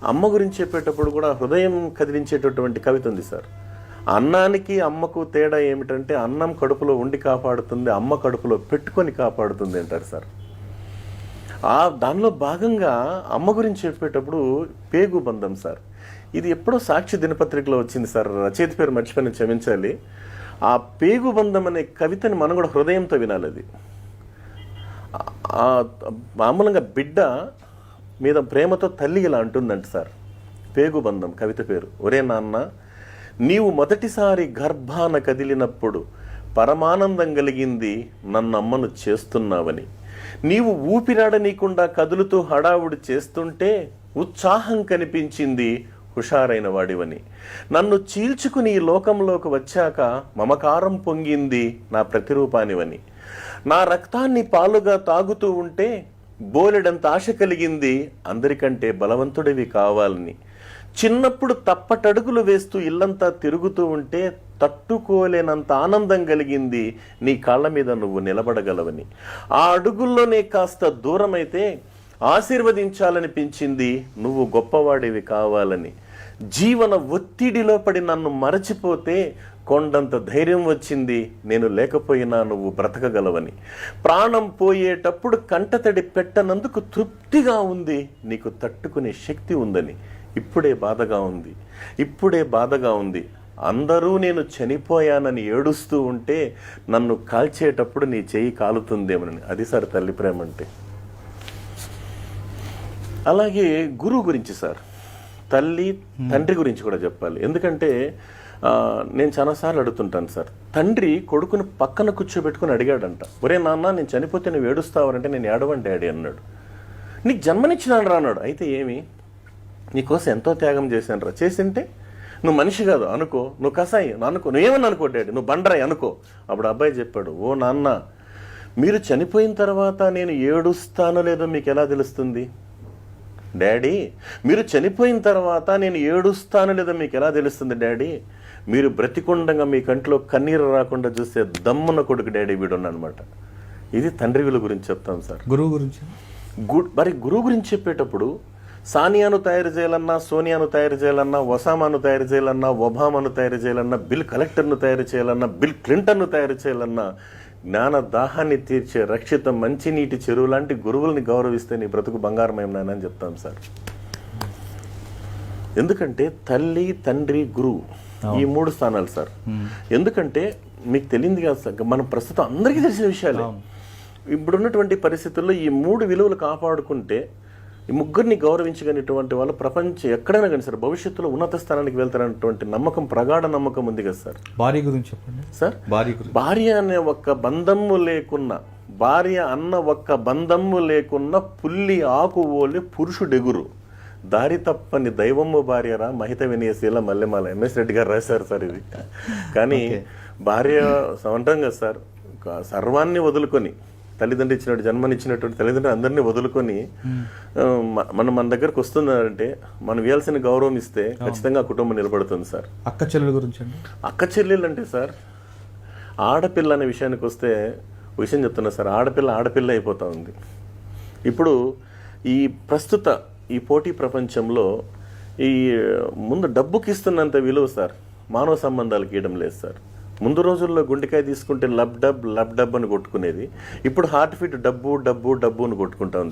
అమ్మ గురించి చెప్పేటప్పుడు కూడా హృదయం కదిలించేటటువంటి కవిత ఉంది సార్. అన్నానికి అమ్మకు తేడా ఏమిటంటే అన్నం కడుపులో ఉండి కాపాడుతుంది, అమ్మ కడుపులో పెట్టుకొని కాపాడుతుంది అంటారు సార్. దానిలో భాగంగా అమ్మ గురించి చెప్పేటప్పుడు పేగు బంధం సార్. ఇది ఎప్పుడో సాక్షి దినపత్రికలో వచ్చింది సార్, రచయిత పేరు మర్చిపోయిన క్షమించాలి. ఆ పేగు బంధం అనే కవితని మనం కూడా హృదయంతో వినాలి. అది మామూలుగా బిడ్డ మీద ప్రేమతో తల్లి ఇలా అంటుందంట సార్. పేగుబంధం కవిత పేరు. ఒరే నాన్న, నీవు మొదటిసారి గర్భాన కదిలినప్పుడు పరమానందం కలిగింది నన్నమ్మను చేస్తున్నావని. నీవు ఊపిరాడనీయకుండా కదులుతూ హడావుడి చేస్తుంటే ఉత్సాహం కనిపించింది హుషారైన వాడివని. నన్ను చీల్చుకుని ఈ లోకంలోకి వచ్చాక మమకారం పొంగింది నా ప్రతిరూపానివని. నా రక్తాన్ని పాలుగా తాగుతూ ఉంటే బోలెడంత ఆశ కలిగింది అందరికంటే బలవంతుడివి కావాలని. చిన్నప్పుడు తప్పటడుగులు వేస్తూ ఇల్లంతా తిరుగుతూ ఉంటే తట్టుకోలేనంత ఆనందం కలిగింది నీ కాళ్ళ మీద నువ్వు నిలబడగలవని. ఆ అడుగుల్లోనే కాస్త దూరమైతే ఆశీర్వదించాలనిపించింది నువ్వు గొప్పవాడివి కావాలని. జీవన ఒత్తిడిలో పడి నన్ను మరచిపోతే కొండంత ధైర్యం వచ్చింది నేను లేకపోయినా నువ్వు బ్రతకగలవని. ప్రాణం పోయేటప్పుడు కంటతడి పెట్టనందుకు తృప్తిగా ఉంది, నీకు తట్టుకునే శక్తి ఉందని. ఇప్పుడే బాధగా ఉంది. అందరూ నేను చనిపోయానని ఏడుస్తూ ఉంటే నన్ను కాల్చేటప్పుడు నీ చెయ్యి కాలుతుందేమని. అది సార్ తల్లి ప్రేమ అంటే. అలాగే గురువు గురించి సార్, తల్లి తండ్రి గురించి కూడా చెప్పాలి. ఎందుకంటే నేను చాలాసార్లు అడుగుతుంటాను సార్. తండ్రి కొడుకును పక్కన కూర్చోబెట్టుకుని అడిగాడంట, ఒరే నాన్న నేను చనిపోతే నువ్వు ఏడుస్తావంటే నేను ఏడవని డాడీ అన్నాడు. నీకు జన్మనిచ్చినాను రా అన్నాడు. అయితే ఏమి, నీకోసం ఎంతో త్యాగం చేశాను రా. చేసింటే నువ్వు మనిషి కాదు అనుకో, నువ్వు కసాయి అనుకో, నువ్వేమని అనుకో డాడీ, నువ్వు బండరాయి అనుకో. అప్పుడు అబ్బాయి చెప్పాడు, ఓ నాన్న మీరు చనిపోయిన తర్వాత నేను ఏడుస్తానో లేదో మీకు ఎలా తెలుస్తుంది? డాడీ మీరు చనిపోయిన తర్వాత నేను ఏడుస్తానో లేదో మీకు ఎలా తెలుస్తుంది డాడీ? మీరు బ్రతికుండగా మీ కంట్లో కన్నీరు రాకుండా చూస్తే దమ్మున కొడుకు డాడీ వీడున్నా అనమాట. ఇది తండ్రి విలువ గురించి చెప్తాం సార్. గురువు గురించి మరి గురువు గురించి చెప్పేటప్పుడు సానియాను తయారు చేయాలన్నా, సోనియాను తయారు చేయాలన్నా, ఒసామాను తయారు చేయాలన్నా, ఒబామాను తయారు చేయాలన్నా, బిల్ కలెక్టర్ను తయారు చేయాలన్నా, బిల్ క్లింటన్ను తయారు చేయాలన్నా, జ్ఞాన దాహాన్ని తీర్చే రక్షిత మంచినీటి చెరువు లాంటి గురువుల్ని గౌరవిస్తే నీ బ్రతుకు బంగారమేం నాయన అని చెప్తాం సార్. ఎందుకంటే తల్లి, తండ్రి, గురువు ఈ 3 స్థానాలు సార్. ఎందుకంటే మీకు తెలియదు కదా సార్, మనం ప్రస్తుతం అందరికీ తెలిసిన విషయాలే. ఇప్పుడున్నటువంటి పరిస్థితుల్లో ఈ 3 విలువలు కాపాడుకుంటే, ఈ ముగ్గురిని గౌరవించగలిగినటువంటి వాళ్ళు ప్రపంచం ఎక్కడైనా కానీ సార్ భవిష్యత్తులో ఉన్నత స్థానానికి వెళ్తారనేటువంటి నమ్మకం, ప్రగాఢ నమ్మకం ఉంది కదా సార్. భార్య గురించి చెప్పండి సార్. భార్య అనే ఒక్క బంధము లేకున్నా, భార్య అన్న ఒక్క బంధము లేకున్నా పుల్లి ఆకు ఓలి పురుషుడెగురు, దారి తప్పని దైవము భార్యరా మహిత వినయశీల మల్లెమాల. ఎంఎస్ రెడ్డి గారు రాశారు సార్ ఇది. కానీ భార్య సమంటం కదా సార్, సర్వాన్ని వదులుకొని, తల్లిదండ్రులు ఇచ్చినట్టు జన్మనిచ్చినటువంటి తల్లిదండ్రులు అందరినీ వదులుకొని మన దగ్గరకు వస్తున్నారంటే మనం ఇవ్వాల్సిన గౌరవం ఇస్తే ఖచ్చితంగా కుటుంబం నిలబడుతుంది సార్. అక్క చెల్లెల గురించి అక్క చెల్లెలు అంటే సార్, ఆడపిల్ల అనే విషయానికి వస్తే విషయం చెప్తున్నా సార్. ఆడపిల్ల అయిపోతా ఉంది. ఇప్పుడు ఈ ప్రస్తుత ఈ పోటీ ప్రపంచంలో ఈ ముందు డబ్బుకి ఇస్తున్నంత విలువ సార్ మానవ సంబంధాలకు ఇవ్వడం లేదు సార్. ముందు రోజుల్లో గుండెకాయ తీసుకుంటే లబ్ డబ్ అని కొట్టుకునేది. ఇప్పుడు హార్ట్ ఫీట్ డబ్బు అని కొట్టుకుంటా ఉంది